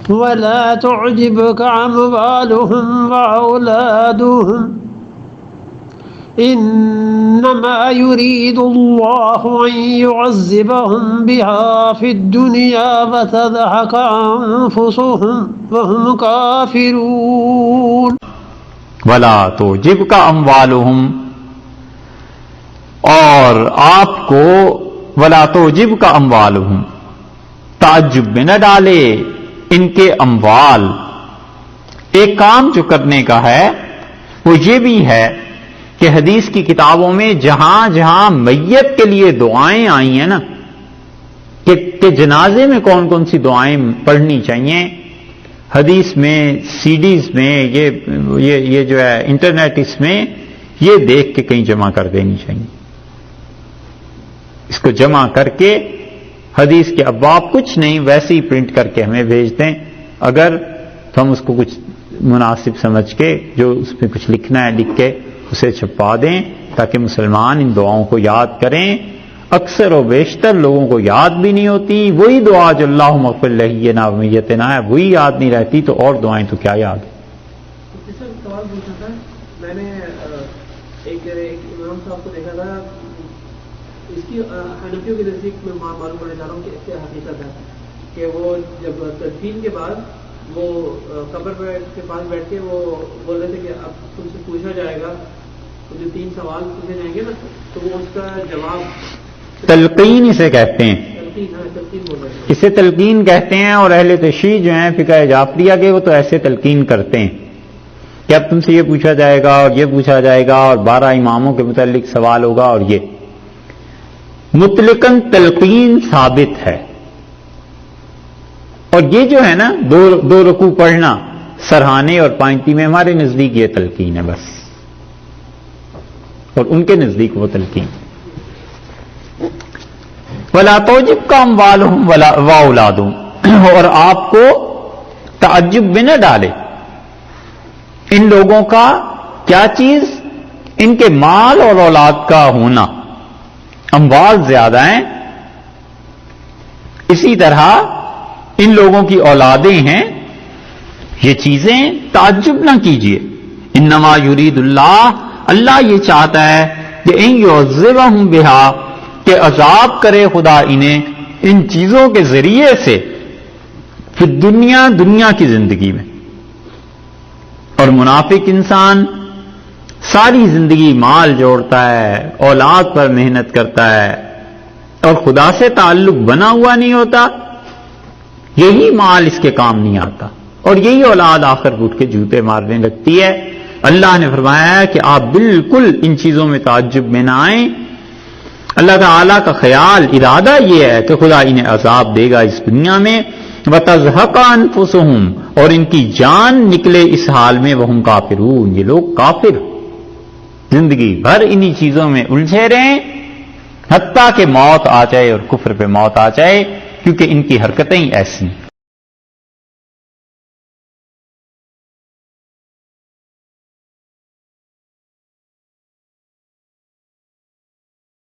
ولا تعجبك أموالهم وأولادهم إنما يريد الله أن يعذبهم بها في الدنيا وتذهب أنفسهم وهم كافرون ولا تعجبك أموالهم، اور آپ کو ولا تعجبك أموالهم، تعجب میں نہ ڈالے ان کے اموال۔ ایک کام جو کرنے کا ہے وہ یہ بھی ہے کہ حدیث کی کتابوں میں جہاں جہاں میت کے لیے دعائیں آئی ہیں نا کہ جنازے میں کون کون سی دعائیں پڑھنی چاہیے، حدیث میں، سی ڈیز میں، یہ جو ہے انٹرنیٹ، اس میں یہ دیکھ کے کہیں جمع کر دینی چاہیے۔ اس کو جمع کر کے حدیث کے ابواب کچھ نہیں ویسے ہی پرنٹ کر کے ہمیں بھیج دیں، اگر تو ہم اس کو کچھ مناسب سمجھ کے جو اس میں کچھ لکھنا ہے لکھ کے اسے چھپا دیں تاکہ مسلمان ان دعاؤں کو یاد کریں۔ اکثر و بیشتر لوگوں کو یاد بھی نہیں ہوتی، وہی دعا جو اللہم اغفر لحینا و میتنا ہے وہی یاد نہیں رہتی، تو اور دعائیں تو کیا یاد ہیں۔ سوال پوچھنا تھا، میں نے ایک امام صاحب کو دیکھا تھا، اس کی حنفیوں کے نزدیک میں معلوم کرنا چاہ رہا ہوں کہ اس سے حقیقت ہے کہ وہ جب تدفین کے بعد وہ قبر کے پاس بیٹھ کے وہ بول رہے تھے کہ اب تم سے پوچھا جائے گا، جو 3 سوال پوچھے جائیں گے نا، تو وہ اس کا جواب تلقین اسے کہتے ہیں، تلقین بول رہے ہیں، اسے تلقین کہتے ہیں، اور اہل تشیع جو ہیں فقہ جعفریہ کے وہ تو ایسے تلقین کرتے ہیں کہ اب تم سے یہ پوچھا جائے گا اور یہ پوچھا جائے گا اور 12 اماموں کے متعلق سوال ہوگا، اور یہ مطلقاً تلقین ثابت ہے۔ اور یہ جو ہے نا دو رکوع پڑھنا سرہانے اور پائنتی میں، ہمارے نزدیک یہ تلقین ہے بس، اور ان کے نزدیک وہ تلقین۔ وَلَا تُعْجِبْكَ أَمْوَالُهُمْ وَأَوْلَادُهُمْ، اور آپ کو تعجب میں نہ ڈالے ان لوگوں کا کیا چیز، ان کے مال اور اولاد کا ہونا۔ اموال زیادہ ہیں، اسی طرح ان لوگوں کی اولادیں ہیں، یہ چیزیں تعجب نہ کیجیے۔ انما یرید اللہ، اللہ یہ چاہتا ہے کہ ان یعذبہم بہا، کہ عذاب کرے خدا انہیں ان چیزوں کے ذریعے سے، پھر دنیا کی زندگی میں۔ اور منافق انسان ساری زندگی مال جوڑتا ہے، اولاد پر محنت کرتا ہے، اور خدا سے تعلق بنا ہوا نہیں ہوتا، یہی مال اس کے کام نہیں آتا، اور یہی اولاد آخر اٹھ کے جوتے مارنے لگتی ہے۔ اللہ نے فرمایا ہے کہ آپ بالکل ان چیزوں میں تعجب میں نہ آئیں۔ اللہ تعالیٰ کا خیال، ارادہ یہ ہے کہ خدا انہیں عذاب دے گا اس دنیا میں، وَتَزْهَقَ أَنفُسُهُمْ، اور ان کی جان نکلے اس حال میں، وَهُمْ کافرون، یہ لوگ کافر زندگی بھر انہی چیزوں میں الجھے رہیں حتیٰ کہ موت آ جائے اور کفر پہ موت آ جائے، کیونکہ ان کی حرکتیں ایسی ہیں۔